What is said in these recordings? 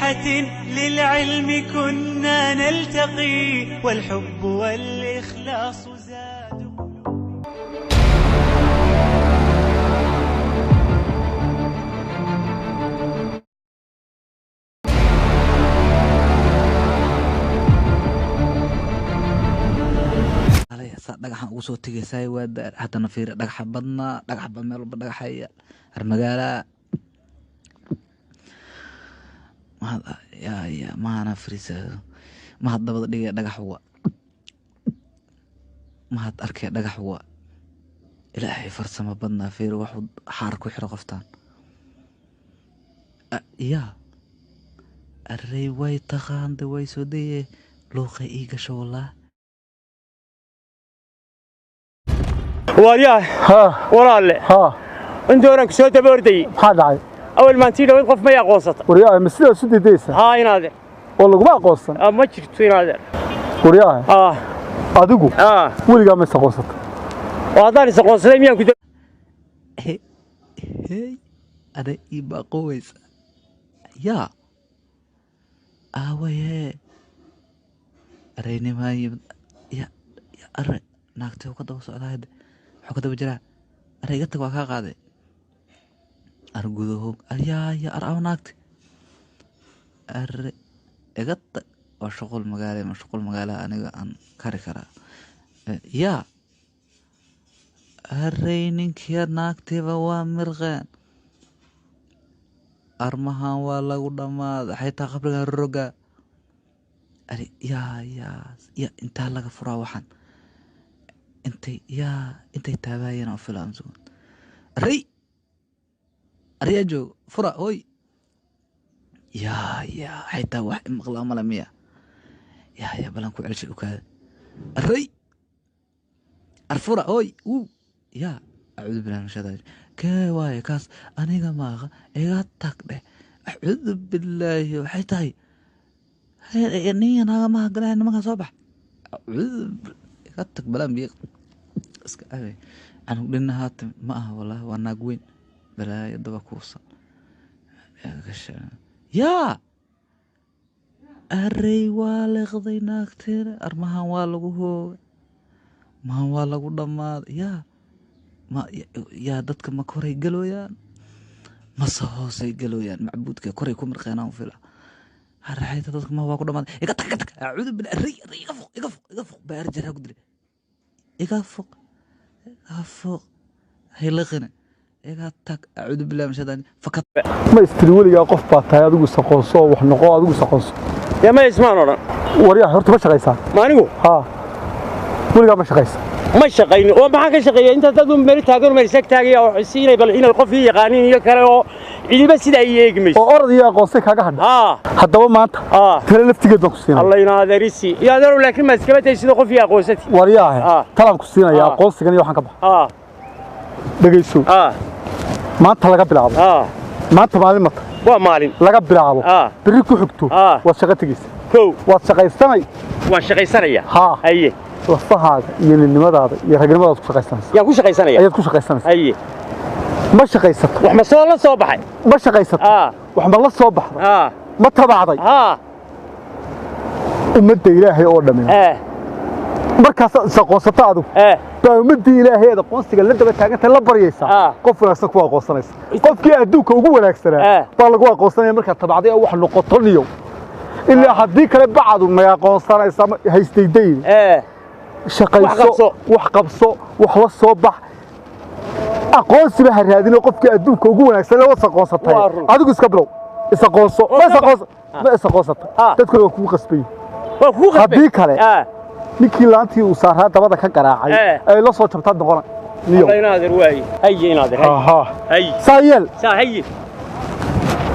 بيعة للعلم كنا نلتقي والحب والإخلاص زاد. dhagaxan ugu soo tagaysay waada hadana fiir dhagax badna dhagax ba meel walba dhagaxaya armagaala ya maana friisa ma dabada dhigay dhagax ma had arkay dhagax ilaahay farsamo badna fiir wax xaar ku xiro qoftaan ya array way taqaande way soo deeyay luuqa iiga shawla وارياه ها وراله ها انت وراك سو تبوردي maxaa dhacay اول ما انتي لو qof ma yaqoonsata wariyaahay ma sidaa soo deedaysa ها inaade oo laguma aqoonsan ma jirto inaade wariyaahay adigu weligaa ma aqoonsata oo hadaan is aqoonsaday miyaan ku ada iba qoysa ya awaye areynimay ya arre naagtay ka daba socdaayad waxa ka daba jira arayga tag waa ka qaaday argudo ya araw naagtay arre egata waa shaqul magaalo aniga aan kari karaa ya areyninkiya naagtayba waa mirqaan armahan waa lagu dhamaad xitaa qabriga roga ari ya inta laga furaa waxaan intay taabayeen oo filaan soo ari ajo fura hoy ya xitaa wax maqla malamiya ya balan ku celshay ukaada ari arfura hoy ya أعوذ بالله من الشيطان كواي كاس أنا ما إيجا تكده أعوذ بالله وحيتاي هي أنا ما قلنا أنا ما صباح أعوذ إيجا تقبلان بيق اسك أبي أنا قلنا هات ما والله وأنا قوين بلا يدبا كوصل يا الري والغضينا كتير أرمها والغوه ما والغو دمار يا ما يا dadka ma koray galooyaan ma soo hoosay galooyaan macbuudka koray ku marqaynaa u fila harayta dadka ma waa ku dhamaad iga tag a'uudu bil arri iga fuq baar jara ku dilay iga fuq hilaqina iga tag a'uudu billahi min shaytaan fakat ma istiri weligaa qof baa tahay adigu saqoonso wax noqo adigu saqoonso يا ما يسمعنا ولا wariyaa horta ma shaqaysaa ما نيجو weligaa ma shaqaysaa ما شقيني وما حاجة شقية أنت تدوم مري تاجر مري سكتاجي أو حسيني بل هنا القفي يقانين يكره عيدي بس ده يجمش oo orod iyo aqoonsi kaaga hadha haddaba maanta tala laftigeed baan ku siinaya الله ينادرسي يا دارو لكن ما سكبت إيش ده قفي أقوستي wariyaahay talaan ku siinaya aqoonsigan iyo waxaan ka baxa dhageyso maanta laga bilaabo maanta maalin mata waa maalin laga bilaabo biri ku xigto waad shaqo tageysa waad shaqaysanay waan shaqaysanaya haye lafahaaga iyo ninnimadaada iyo ragnimadaada ku shaqaysanaysa yaa ku shaqaysanaya ayaad ku shaqaysanaysa haye ma shaqaysato wax ma soo la soo baxay ma shaqaysato wax ma la soo baxday ma tabacday ummadda ilaahay oo dhamin markaas aqoonsato adigu baa ummadda ilaahay aqoonsiga la daba taaganta la baryaysa qof wanaagsan ku aqoonsanaysa qofkii adduunka ugu wanaagsanaa baa lagu aqoonsanaya marka tabacday oo wax noqoto niyo ilaa haddii kale bacadu ma aqoonsanaysa haystayday shaqayso wax qabso wax la soo bax aqoonsiba ha raadino qofkii adduunka ugu wanaagsan la aqoonsatay adigu iska bilow isaqoonso ma isaqoonsata dadku waa kugu qasbay haddii kale ninkii laantii uu saaraa dabada ka garaacay ay la soo jabtaa noqon niyo inaadir waay ay inaadir ay sayel sahiy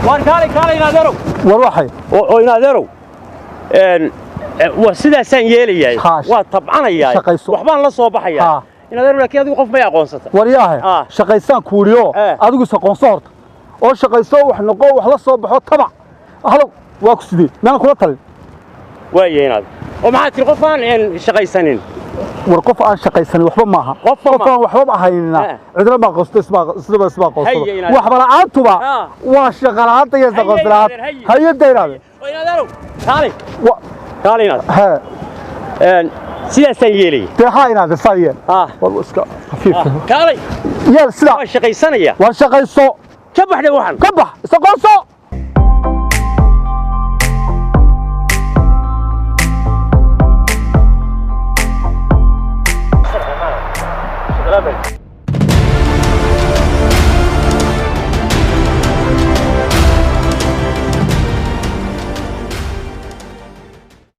war kale inaadero war waxay oo inaadero وسيداسان yeelayay waa tabcanayay waxbaan la soo baxaya inaad laakiin adigu qof ma aqoonsata wariyaahay shaqaysaan kuuriyo adigu saqoonso horta oo shaqayso wax noqo wax la soo baxo tabac halo waa ku sidii naan kula talin waa yeeynad oo maxaa tir qofaan shaqaysanin ورقف عن شقي سنة وحبا معها قفا وحبا هاينا عندنا ما قصت اسمع قصت وحبا عانتوا وشغلات يزدق قصلات هيا الديران وين هذا تعالي تعالي ناس ها سيدا سيالي تهاي ناس سيال والله اسكا خفيف تعالي يا سلا شقي سنة يا وشقي سو كبح ده وحن كبح سقوسو Gracias.